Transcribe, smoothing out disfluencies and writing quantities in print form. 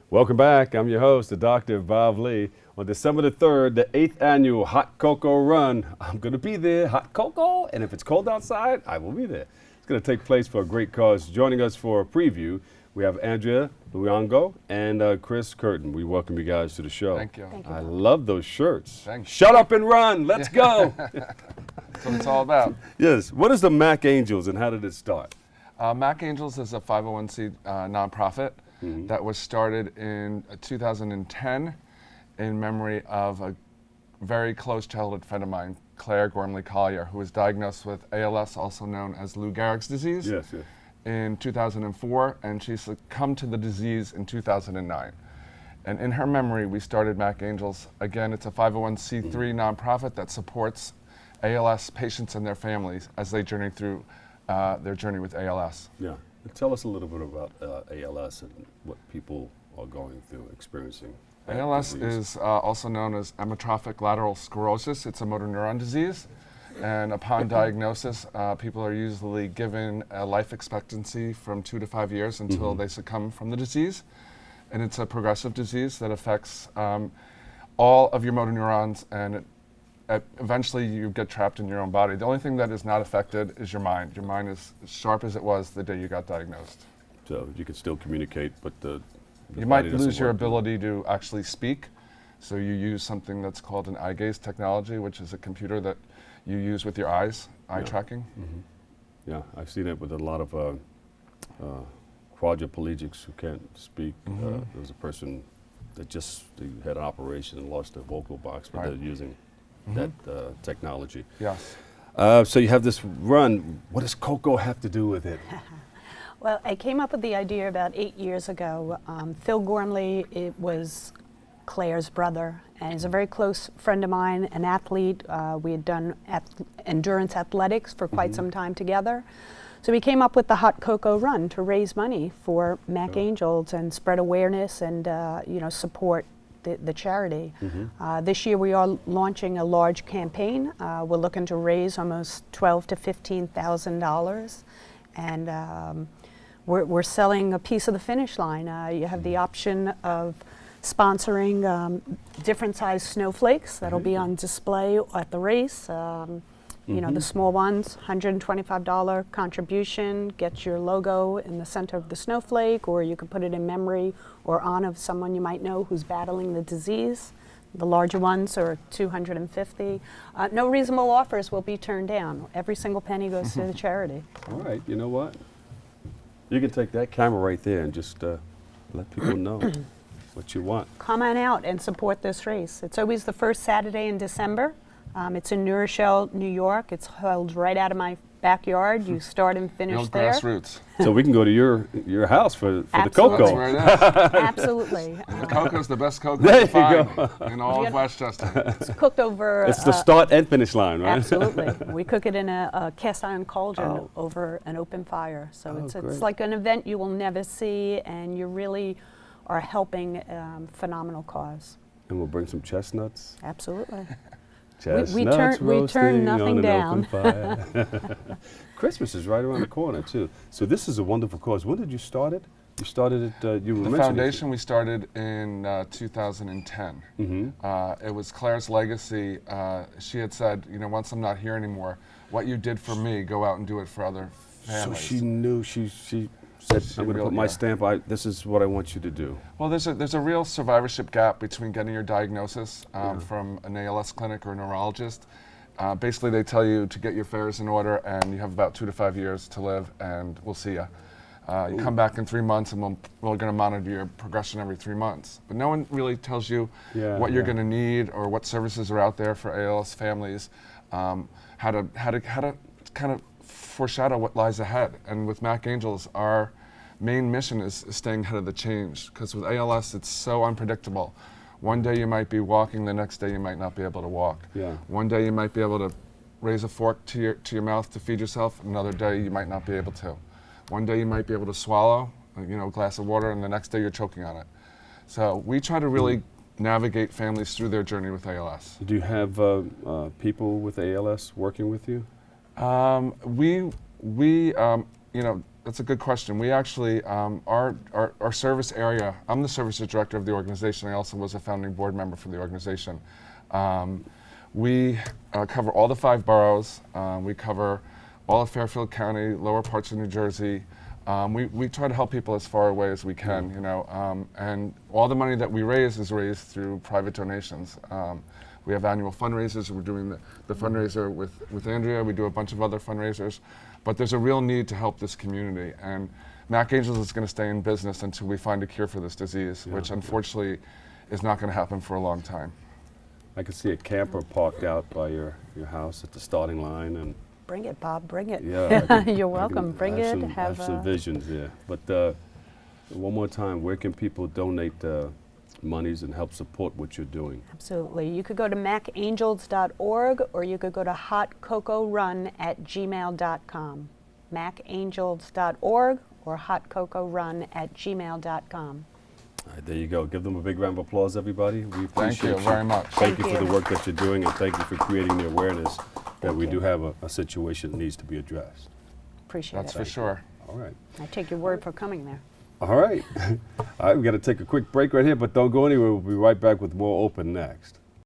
Welcome back. I'm your host, the Dr. Bob Lee. On December the 3rd, the 8th annual Hot Cocoa Run. I'm going to be there, hot cocoa, and if it's cold outside, I will be there. It's going to take place for a great cause. Joining us for a preview, we have Andrea, Luongo, and Chris Curtain. We welcome you guys to the show. Thank you. I love those shirts. Thanks. Shut up and run. Let's go. That's what it's all about. Yes. What is the Mac Angels and how did it start? Mac Angels is a 501c nonprofit that was started in 2010 in memory of a very close childhood friend of mine, Claire Gormley Collier, who was diagnosed with ALS, also known as Lou Gehrig's disease, in 2004, and she succumbed to the disease in 2009. And in her memory, we started Mac Angels. Again, it's a 501c3 nonprofit that supports ALS patients and their families as they journey through their journey with ALS. Yeah. Tell us a little bit about ALS and what people are going through, experiencing. ALS is also known as amyotrophic lateral sclerosis. It's a motor neuron disease. And upon diagnosis, people are usually given a life expectancy from 2 to 5 years until they succumb from the disease. And it's a progressive disease that affects all of your motor neurons, and eventually you get trapped in your own body. The only thing that is not affected is your mind. Your mind is as sharp as it was the day you got diagnosed. So you can still communicate, but you might lose your ability to actually speak. So you use something that's called an eye gaze technology, which is a computer that you use with your eyes, eye tracking. Yeah, I've seen it with a lot of quadriplegics who can't speak. There was a person that just had an operation and lost their vocal box, but they're using that technology. Yes. So you have this run. What does cocoa have to do with it? Well, I came up with the idea about 8 years ago. Phil Gormley, it was Claire's brother, and he's a very close friend of mine, an athlete. We had done endurance athletics for quite some time together. So we came up with the Hot Cocoa Run to raise money for Mac Angels and spread awareness and support the charity. This year we are launching a large campaign. We're looking to raise almost $12,000 to $15,000, and we're selling a piece of the finish line. You have the option of sponsoring different size snowflakes that'll be on display at the race. The small ones, $125 contribution, gets your logo in the center of the snowflake, or you can put it in memory or honor of someone you might know who's battling the disease. The larger ones are $250. No reasonable offers will be turned down. Every single penny goes to the charity. All right, you know what? You can take that camera right there and just let people know what you want. Come on out and support this race. It's always the first Saturday in December. It's in New Rochelle, New York. It's held right out of my backyard. You start and finish there. Grassroots. So we can go to your house for the cocoa. That's where it is. Absolutely. The cocoa's the best cocoa There you can you find in all of Westchester. It's cooked over. It's the start and finish line, right? Absolutely. We cook it in a cast iron cauldron over an open fire. So it's like an event you will never see, and you really are helping phenomenal cause. And we'll bring some chestnuts. Absolutely. We turn nothing down. Christmas is right around the corner too. So this is a wonderful cause. When did you start it? You started it. The foundation we started in 2010. It was Claire's legacy. She had said, once I'm not here anymore, what you did for me, go out and do it for other families. So she knew. She said, I'm going to put my stamp. This is what I want you to do. Well, there's a real survivorship gap between getting your diagnosis from an ALS clinic or a neurologist. Basically, they tell you to get your affairs in order, and you have about 2 to 5 years to live, and we'll see you. You come back in 3 months, and we're going to monitor your progression every 3 months. But no one really tells you what you're going to need or what services are out there for ALS families, how to kind of foreshadow what lies ahead. And with Mac Angels, our main mission is staying ahead of the change, because with ALS it's so unpredictable. One day you might be walking, the next day you might not be able to walk. One day you might be able to raise a fork to your mouth to feed yourself, another day you might not be able to. One day you might be able to swallow a glass of water, and the next day you're choking on it. So we try to really navigate families through their journey with ALS. Do you have people with ALS working with you? We That's a good question. We actually, our service area, I'm the services director of the organization. I also was a founding board member for the organization. We cover all the 5 boroughs. We cover all of Fairfield County, lower parts of New Jersey. We try to help people as far away as we can, you know, and all the money that we raise is raised through private donations. We have annual fundraisers. We're doing the fundraiser with Andrea. We do a bunch of other fundraisers. But there's a real need to help this community. And Mac Angels is going to stay in business until we find a cure for this disease, which unfortunately is not going to happen for a long time. I can see a camper parked out by your house at the starting line, and Bring it, Bob, bring it. yeah, You're welcome. Bring it. Have some visions, yeah. But one more time, where can people donate monies and help support what you're doing? Absolutely. You could go to macangels.org, or you could go to hotcocorun@gmail.com. macangels.org or hotcocorun@gmail.com. All right, there you go. Give them a big round of applause, everybody. We appreciate Thank you very much. Thank you Thank for the you. work that you're doing, and thank you for creating the awareness that we you. do have a situation that needs to be addressed. Appreciate That's it. for sure. All right. I take your word for coming there. All right. All right, we got to take a quick break right here, but don't go anywhere. We'll be right back with more Open next.